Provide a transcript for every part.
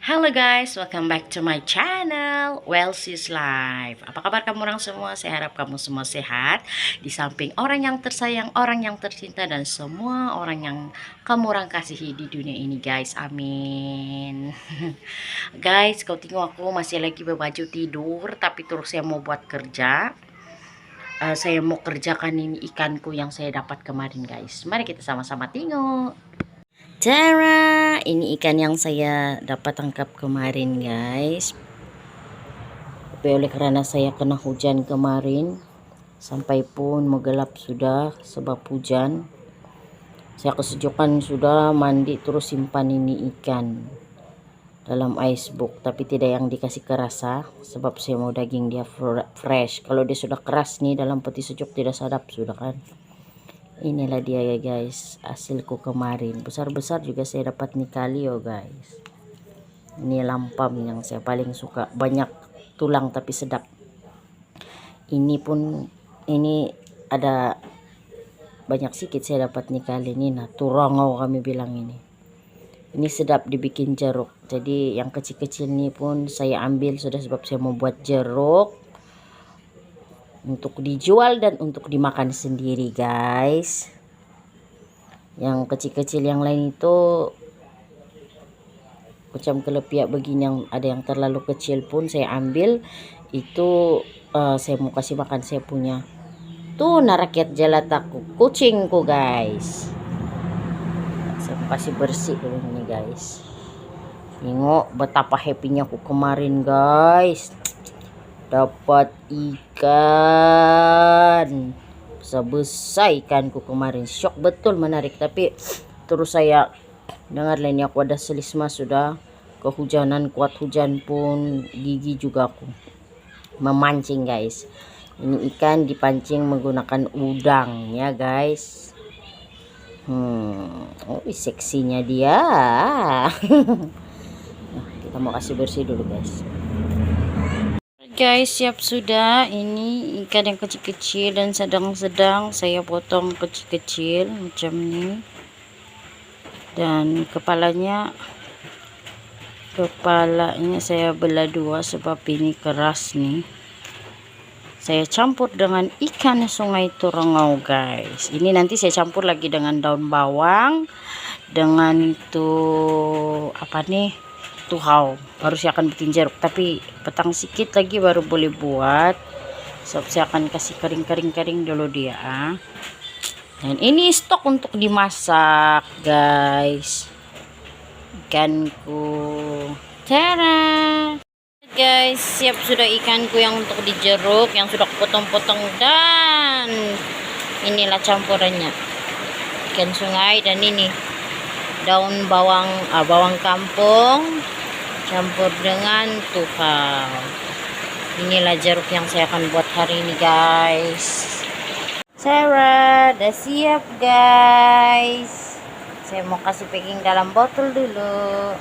Halo guys, welcome back to my channel Welsy's Life. Apa kabar kamu orang semua? Saya harap kamu semua sehat. Di samping orang yang tersayang, orang yang tercinta, dan semua orang yang kamu orang kasihi di dunia ini guys. Amin. Guys, kau tengok aku masih lagi berbaju tidur, tapi terus saya mau buat kerja. Saya mau kerjakan ini ikanku yang saya dapat kemarin guys. Mari kita sama-sama tengok. Tara, ini ikan yang saya dapat tangkap kemarin guys. Tapi oleh karena saya kena hujan kemarin, sampai pun menggelap sudah sebab hujan, saya kesejukan sudah mandi terus simpan ini ikan dalam icebox, tapi tidak yang dikasih kerasa sebab saya mau daging dia fresh. Kalau dia sudah keras nih dalam peti sejuk tidak sedap sudah kan. Inilah dia ya guys, hasilku kemarin. Besar-besar juga saya dapat nih kali oh guys. Ini lampam yang saya paling suka, banyak tulang tapi sedap. Ini pun ini ada banyak sikit saya dapat nih kali ini. Nah, turangau kami bilang ini. Ini sedap dibikin jeruk. Jadi yang kecil-kecil ini pun saya ambil sudah sebab saya mau buat jeruk untuk dijual dan untuk dimakan sendiri guys. Yang kecil-kecil yang lain itu macam kelepiak begini, yang ada yang terlalu kecil pun saya ambil itu. Saya mau kasih makan saya punya tuh rakyat jelataku, kucingku guys. Saya mau kasih bersih dulu ini guys. Tengok betapa happynya aku kemarin guys, dapat ikan sebesar ikanku kemarin. Syok betul, menarik. Tapi terus saya dengar lainnya aku ada selisma sudah kehujanan, kuat hujan pun gigi juga aku memancing guys. Ini ikan dipancing menggunakan udang ya guys. Oh seksinya dia. Nah, kita mau kasih bersih dulu guys. Guys, siap sudah. Ini ikan yang kecil-kecil dan sedang-sedang saya potong kecil-kecil macam ini. Dan kepalanya saya belah dua sebab ini keras nih. Saya campur dengan ikan sungai Turangau guys. Ini nanti saya campur lagi dengan daun bawang, dengan itu apa nih, tuhau. Baru saya akan bikin jeruk, tapi petang sedikit lagi baru boleh buat. Sebab saya akan kasih kering dulu dia. Dan ini stok untuk dimasak guys, ikanku. Tara guys, siap sudah ikanku yang untuk dijeruk, yang sudah potong-potong. Dan inilah campurannya, ikan sungai dan ini daun bawang, bawang kampung campur dengan tuhau. Inilah jeruk yang saya akan buat hari ini guys. Sarah udah siap guys. Saya mau kasih packing dalam botol dulu.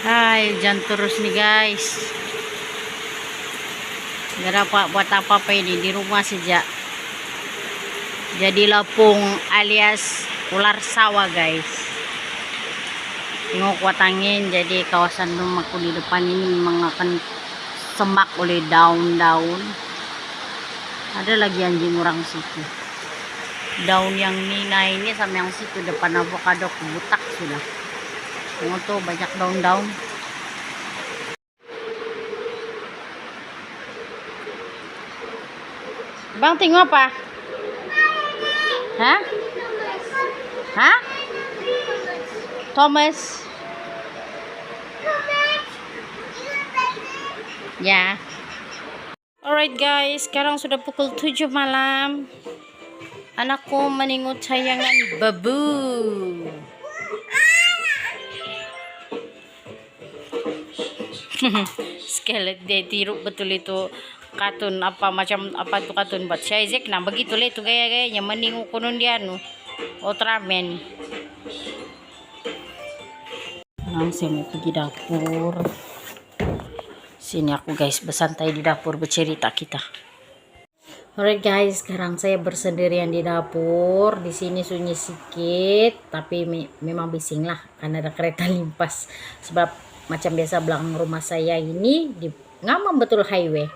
Hai, jangan terus nih guys. Gak dapat buat apa-apa ini di rumah saja. Jadi lapung alias ular sawah guys. Tengok kuat angin, jadi kawasan rumahku di depan ini memang akan semak oleh daun-daun. Ada lagi anjing orang situ. Daun yang nina ini sama yang situ depan avocado butak sudah. Tengok tuh banyak daun-daun. Bang tengok apa? Hah? Hah? Thomas. Ya. Alright guys, sekarang sudah pukul 7 malam. Anakku meningut sayangan babu. Skelet dia tiru betul itu katun apa macam apa tuh katun buat Shizek. Nah begitu lah itu gaya-gayanya meningu kunun dia Ultraman. Nah, saya mau pergi dapur. Sini aku guys bersantai di dapur bercerita kita. Alright guys, sekarang saya bersendirian di dapur. Di sini sunyi sedikit, tapi memang bising lah karena ada kereta limpas. Sebab macam biasa belakang rumah saya ini di ngamam betul highway,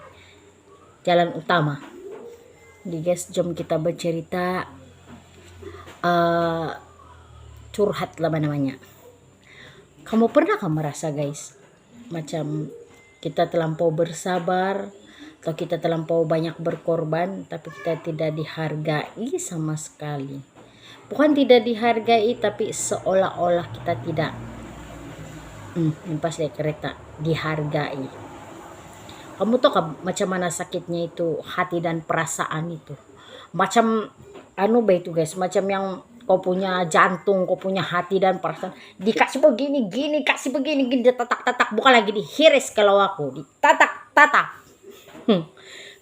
jalan utama. Jadi guys, jom kita bercerita, curhat lah namanya. Kamu pernah merasa guys, macam kita terlampau bersabar atau kita terlampau banyak berkorban tapi kita tidak dihargai sama sekali. Bukan tidak dihargai, tapi seolah-olah kita tidak pas dari kereta dihargai. Kamu tahu macam mana sakitnya itu hati dan perasaan itu. Macam itu guys, macam yang kau punya jantung, kau punya hati dan perasaan dikasih begini gini, kasih begini gini, tatak bukan lagi dihiris. Kalau aku ditatak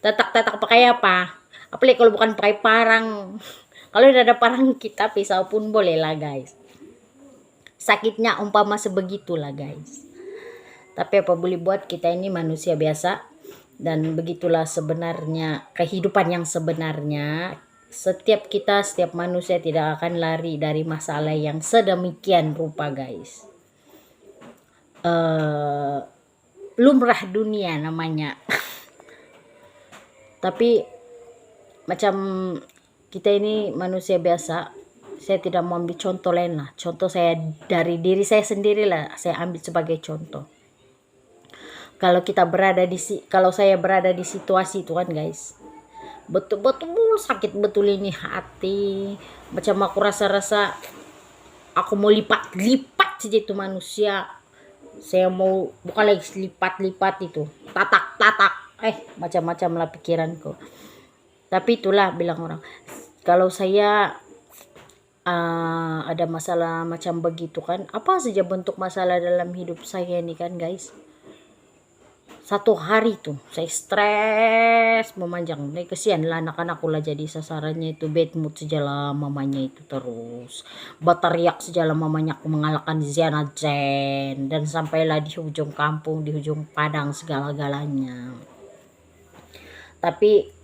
tatak pakai apa? Apalagi kalau bukan pakai parang. Kalau udah ada parang kita pisau pun boleh lah guys. Sakitnya umpama sebegitulah guys. Tapi apa boleh buat, kita ini manusia biasa. Dan begitulah sebenarnya kehidupan yang sebenarnya. Setiap manusia tidak akan lari dari masalah yang sedemikian rupa guys. Lumrah dunia namanya. Tapi macam kita ini manusia biasa, saya tidak mau ambil contoh lain lah. Contoh saya dari diri saya sendiri lah, saya ambil sebagai contoh. Kalau saya berada di situasi itu kan guys, betul-betul sakit betul ini hati. Macam aku rasa aku mau lipat saja itu manusia. Saya mau bukan lagi lipat itu, tatak macam-macam lah pikiranku. Tapi itulah bilang orang, kalau saya ada masalah macam begitu kan, apa saja bentuk masalah dalam hidup saya ini kan guys, satu hari tuh saya stres memanjang. Kesian lah anak-anakku lah jadi sasarannya itu, bad mood sejala mamanya itu, terus berteriak sejala mamanya aku mengalahkan Ziana Jen, dan sampailah di ujung kampung, di ujung padang segala-galanya. Tapi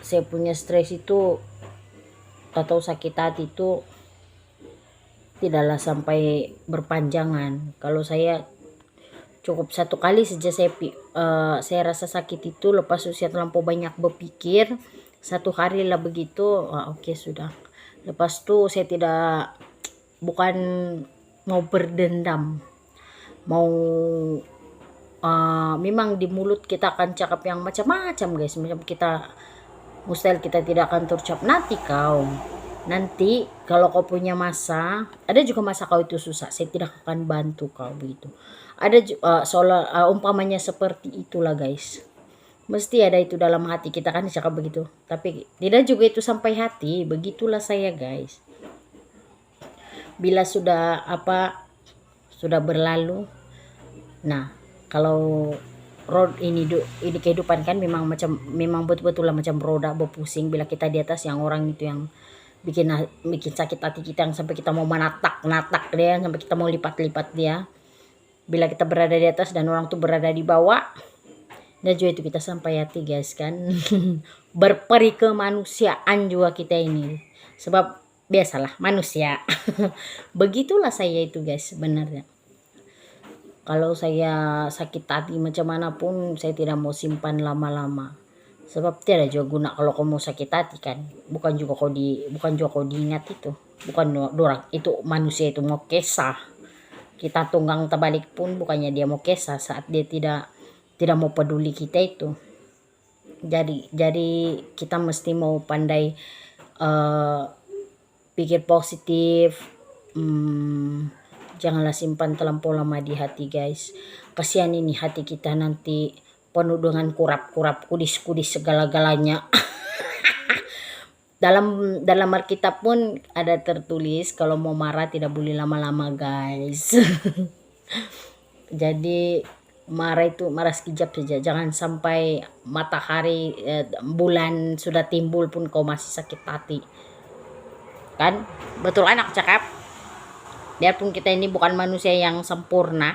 saya punya stres itu atau sakit hati itu tidaklah sampai berpanjangan. Kalau saya cukup satu kali saja saya rasa sakit itu, lepas itu saya terlampau banyak berpikir, satu hari lah begitu, oke, sudah. Lepas itu saya bukan mau berdendam, mau memang di mulut kita akan cakap yang macam-macam guys, macam kita mustahil kita tidak akan terucap nanti kalau kau punya masa, ada juga masa kau itu susah, saya tidak akan bantu kau begitu. Ada umpamanya seperti itulah guys, mesti ada itu dalam hati kita kan cakap begitu, tapi tidak juga itu sampai hati. Begitulah saya guys, bila sudah berlalu. Nah, kalau ini kehidupan kan memang betul-betul lah macam roda berpusing. Bila kita di atas, yang orang itu yang bikin sakit hati kita, yang sampai kita mau natak dia, sampai kita mau lipat dia. Bila kita berada di atas dan orang tuh berada di bawah, dan juga itu kita sampai hati guys kan. Berperi kemanusiaan juga kita ini, sebab biasalah manusia. Begitulah saya itu guys sebenarnya. Kalau saya sakit hati macam mana pun, saya tidak mau simpan lama-lama. Sebab tidak juga guna kalau kamu sakit hati kan. Bukan juga kau diingat itu. Bukan dorang itu manusia itu mau kisah. Kita tunggang terbalik pun bukannya dia mau kisah saat dia tidak mau peduli kita itu. Jadi kita mesti mau pandai pikir positif. Janganlah simpan terlampau lama di hati guys. Kasihan ini hati kita nanti penuh dengan kurap-kurap, kudis-kudis segala-galanya. Dalam Alkitab pun ada tertulis kalau mau marah tidak boleh lama-lama guys. Jadi marah sekejap saja. Jangan sampai matahari bulan sudah timbul pun kau masih sakit hati. Kan? Betul anak cakap. Biarpun kita ini bukan manusia yang sempurna,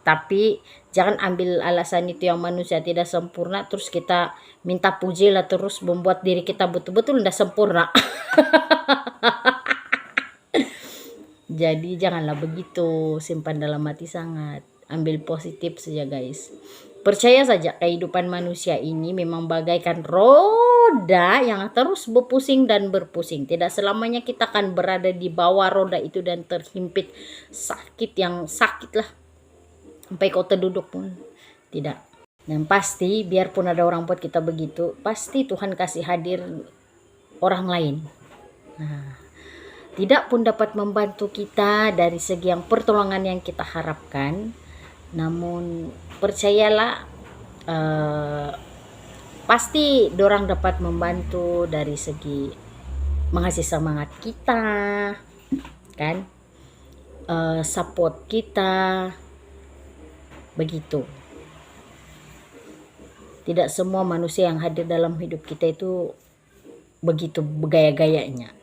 tapi jangan ambil alasan itu yang manusia tidak sempurna terus kita minta puji lah, terus membuat diri kita betul-betul tidak sempurna. Jadi janganlah begitu, simpan dalam hati sangat. Ambil positif saja guys. Percaya saja kehidupan manusia ini memang bagaikan roda yang terus berpusing dan berpusing. Tidak selamanya kita akan berada di bawah roda itu dan terhimpit sakit yang sakit lah. Sampai kau terduduk pun tidak. Dan pasti biarpun ada orang buat kita begitu, pasti Tuhan kasih hadir orang lain. Nah, tidak pun dapat membantu kita dari segi yang pertolongan yang kita harapkan, namun percayalah pasti dorang dapat membantu dari segi mengasih semangat kita kan, support kita begitu. Tidak semua manusia yang hadir dalam hidup kita itu begitu bergaya-gayanya.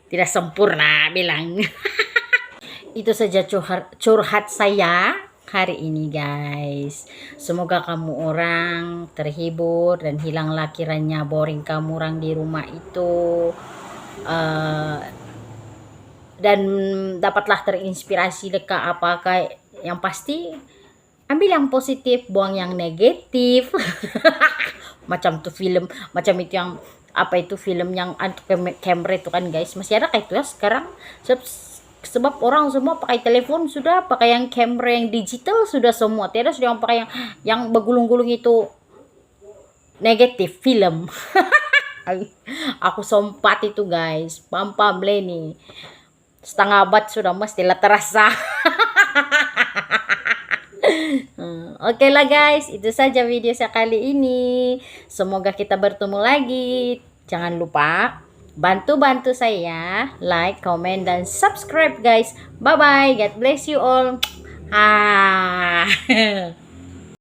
Tidak sempurna bilang. Itu saja curhat saya hari ini guys. Semoga kamu orang terhibur dan hilanglah kiranya boring kamu orang di rumah itu. Dan dapatlah terinspirasi dekat apakah yang pasti ambil yang positif, buang yang negatif. Macam tuh film, macam itu yang apa itu film yang kamera itu kan guys, masih ada kayak itu ya sekarang. Sebab orang semua pakai telepon, sudah pakai yang kamera yang digital sudah semua, tidak sudah yang pakai yang bergulung-gulung itu negatif film. Aku sempat itu guys, pam nih setengah abad sudah mestilah terasa. Oke lah guys, itu saja video saya kali ini. Semoga kita bertemu lagi. Jangan lupa bantu saya like, comment, dan subscribe guys. Bye bye, God bless you all.